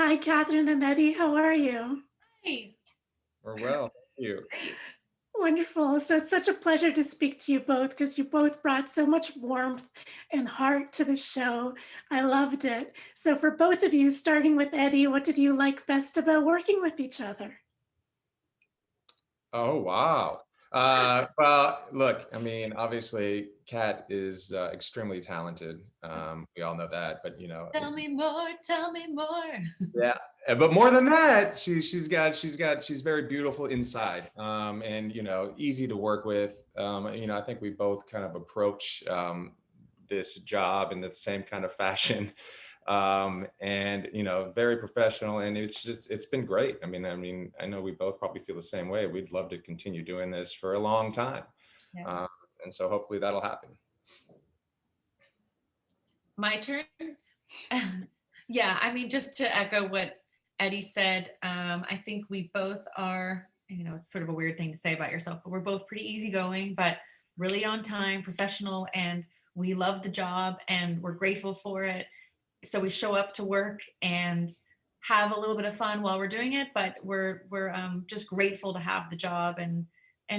Hi, Katharine and Eddie. How are you? Hey, We're well, thank you. great. Wonderful. So it's such a pleasure to speak to you both because you both brought so much warmth and heart to the show. I loved it. So for both of you, starting with Eddie, what did you like best about working with each other? Oh, wow. Well, look, I mean, obviously, Kat is extremely talented. We all know that, but Tell me more, tell me more. yeah. But more than that, she's very beautiful inside, and easy to work with. I think we both kind of approach this job in the same kind of fashion. And very professional, and it's been great. I mean I know we both probably feel the same way. We'd love to continue doing this for a long time. Yeah. um, and so hopefully that'll happen. My turn. Yeah, I mean, just to echo what Eddie said, I think we both are, it's sort of a weird thing to say about yourself, but we're both pretty easygoing, but really on time, professional, and we love the job and we're grateful for it. So we show up to work and have a little bit of fun while we're doing it, but we're just grateful to have the job and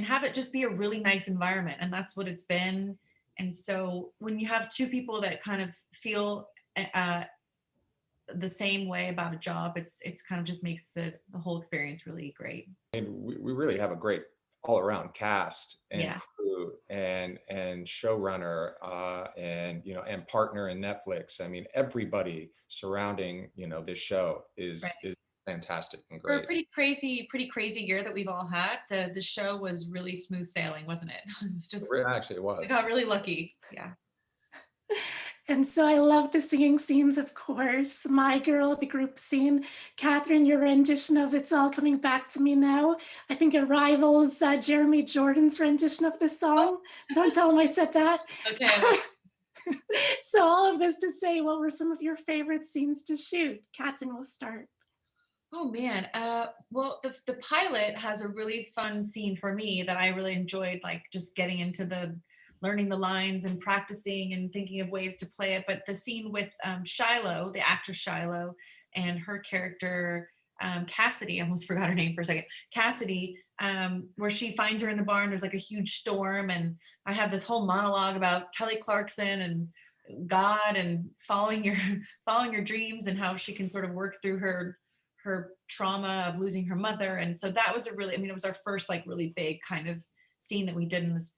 have it just be a really nice environment, and that's what it's been. And so when you have two people that kind of feel uh, the same way about a job, it's kind of just makes the whole experience really great. And we really have a great all-around cast and Yeah. crew and showrunner, and and partner in Netflix. I mean, everybody surrounding this show is Right. is fantastic and For a great. pretty crazy year that we've all had, the show was really smooth sailing, wasn't it? It was just, Actually, it we was. got really lucky. Yeah. And so I love the singing scenes, of course. My Girl, the group scene. Katharine, your rendition of It's All Coming Back to Me Now. I think it rivals Jeremy Jordan's rendition of the Oh, song. Don't tell him I said that. okay. I won't. So all of this to say, what were some of your favorite scenes to shoot? Katharine will start. Oh man. Well, the pilot has a really fun scene for me that I really enjoyed, like just getting into the learning the lines and practicing and thinking of ways to play it. But the scene with Shiloh, the actress Shiloh, and her character Cassidy, I almost forgot her name for a second. Cassidy, where she finds her in the barn. There's like a huge storm, and I have this whole monologue about Kelly Clarkson and God and following your following your dreams and how she can sort of work through her trauma of losing her mother. And so that was a really, I mean, it was our first like really big kind of scene that we did in this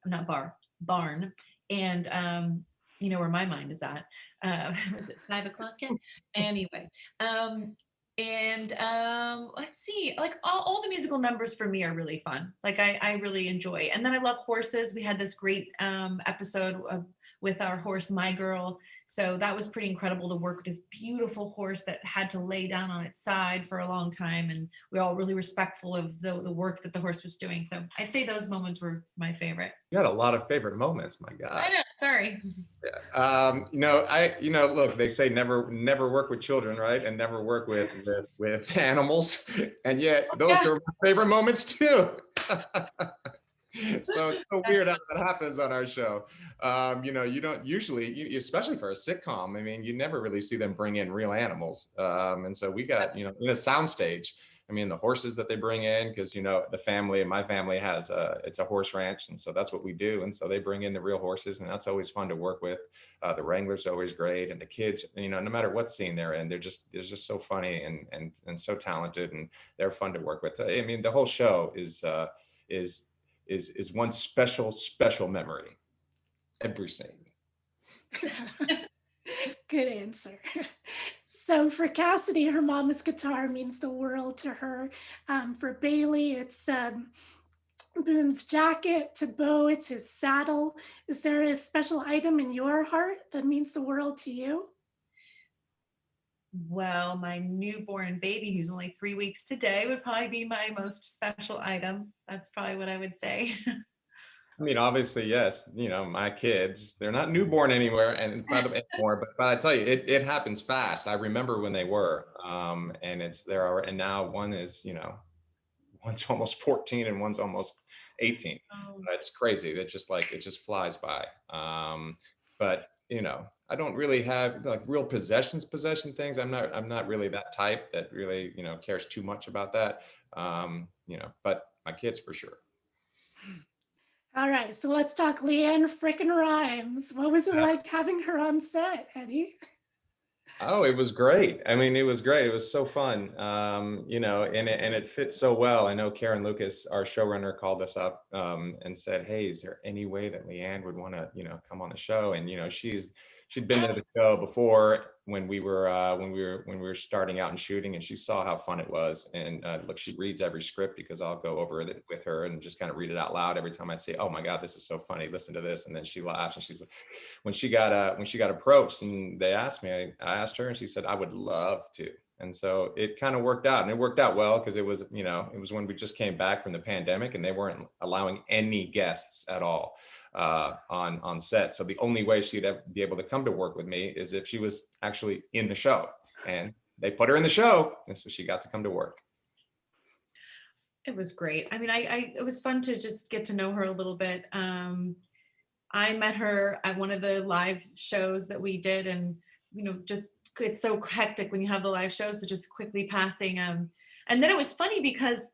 not bar, barn. And you know where my mind is at. Was it 5 o'clock yet? Anyway, and let's see, like all the musical numbers for me are really fun. Like I really enjoy. And then I love horses. We had this great episode with our horse, My Girl. So that was pretty incredible to work with this beautiful horse that had to lay down on its side for a long time. And we all really respectful of the work that the horse was doing. So I'd say those moments were my favorite. You had a lot of favorite moments, my I gosh. know, sorry. Yeah. Look, they say never work with children, right? And never work with animals. And yet those Yeah. are my favorite moments too. So it's so weird how that happens on our show. You don't usually, especially for a sitcom, I mean, you never really see them bring in real animals. And so we got, in a soundstage, I mean, the horses that they bring in, because my family it's a horse ranch, and so that's what we do. And so they bring in the real horses, and that's always fun to work with. The wranglers are always great, and the kids, no matter what scene they're in, they're just so funny and so talented, and they're fun to work with. I mean, the whole show is one special memory. Every scene. Good answer. So for Cassidy, her mama's guitar means the world to her. For Bailey, it's Boone's jacket. To Bo, it's his saddle. Is there a special item in your heart that means the world to you? Well, my newborn baby, who's only 3 weeks today, would probably be my most special item. That's probably what I would say. I mean, obviously, yes. My kids, they're not newborn anywhere and anymore, but I tell you, it happens fast. I remember when they were, and now one is, one's almost 14 and one's almost 18. Oh, It's crazy. It just flies by. But I don't really have like real possession things. I'm not really that type that really, cares too much about that. But my kids for sure. All right, so let's talk LeAnn frickin' Rimes. What was it like having her on set, Eddie? Oh, it was great. I mean, it was great. It was so fun. And it fits so well. I know Karen Lucas, our showrunner, called us up and said, "Hey, is there any way that LeAnn would want to, come on the show?" And she'd been to the show before when we were starting out and shooting, and she saw how fun it was. And look, she reads every script because I'll go over it with her and just kind of read it out loud every time I say, "Oh my God, this is so funny. Listen to this." And then she laughs and she's like, when she got approached and they asked me, I asked her and she said, "I would love to." And so it kind of worked out, and it worked out well because it was when we just came back from the pandemic and they weren't allowing any guests at all on set. So the only way she'd ever be able to come to work with me is if she was actually in the show, and they put her in the show, and so she got to come to work. It was great. I mean, it was fun to just get to know her a little bit. I met her at one of the live shows that we did, and just it's so hectic when you have the live shows, so just quickly passing. And then it was funny because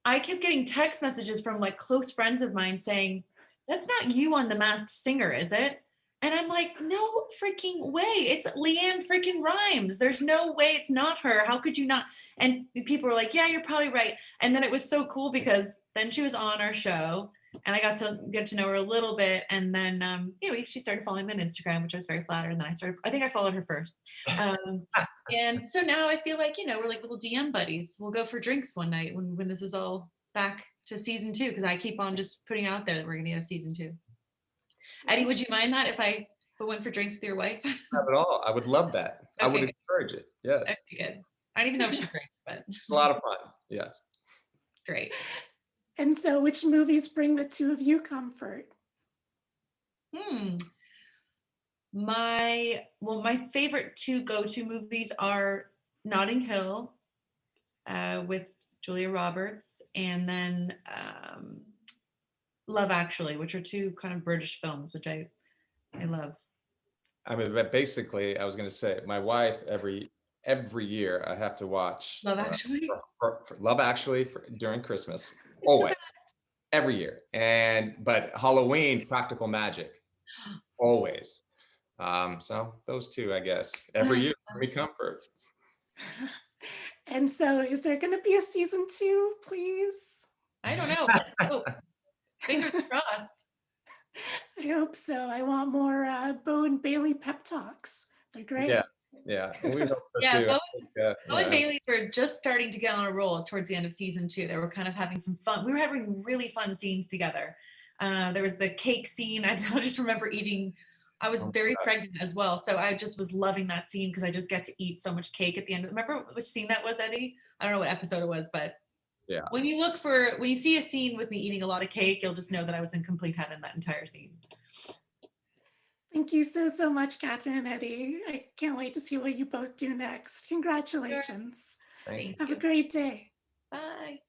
I kept getting text messages from like close friends of mine saying, "That's not you on The Masked Singer, is it?" And I'm like, "No freaking way. It's LeAnn freaking Rimes. There's no way it's not her. How could you not?" And people were like, "Yeah, you're probably right." And then it was so cool because then she was on our show and I got to get to know her a little bit. And then, she started following me on Instagram, which I was very flattered. And then I think I followed her first. And so now I feel like, we're like little DM buddies. We'll go for drinks one night when this is all back to season 2, because I keep on just putting out there that we're going to get a season 2. Eddie, would you mind that if I went for drinks with your wife? Not at all. I would love that. Okay. I would encourage it. Yes. Okay, good. I don't even know if she drinks, but It's a lot of fun. Yes. Great. And so which movies bring the two of you comfort? My favorite 2 go-to movies are Notting Hill with Julia Roberts, and then Love Actually, which are 2 kind of British films, which I love. I mean, but basically, I was going to say, my wife every year I have to watch Love Actually. Love Actually during Christmas, always, every year, but Halloween, Practical Magic, always. So those 2, I guess, every year bring me comfort. And so is there going to be a season 2, please? I don't know. Let's hope. Fingers crossed. I hope so. I want more Bo and Bailey pep talks. They're great. Yeah. We hope so Yeah, too. Bo and Bailey were just starting to get on a roll towards the end of season 2. They were kind of having some fun. We were having really fun scenes together. There was the cake scene. I just remember eating. I was very pregnant as well, so I just was loving that scene because I just get to eat so much cake at the end. Remember which scene that was, Eddie? I don't know what episode it was, but yeah. When you see a scene with me eating a lot of cake, you'll just know that I was in complete heaven that entire scene. Thank you so much, Katharine and Eddie. I can't wait to see what you both do next. Congratulations. Thank you. Have a great day. Bye.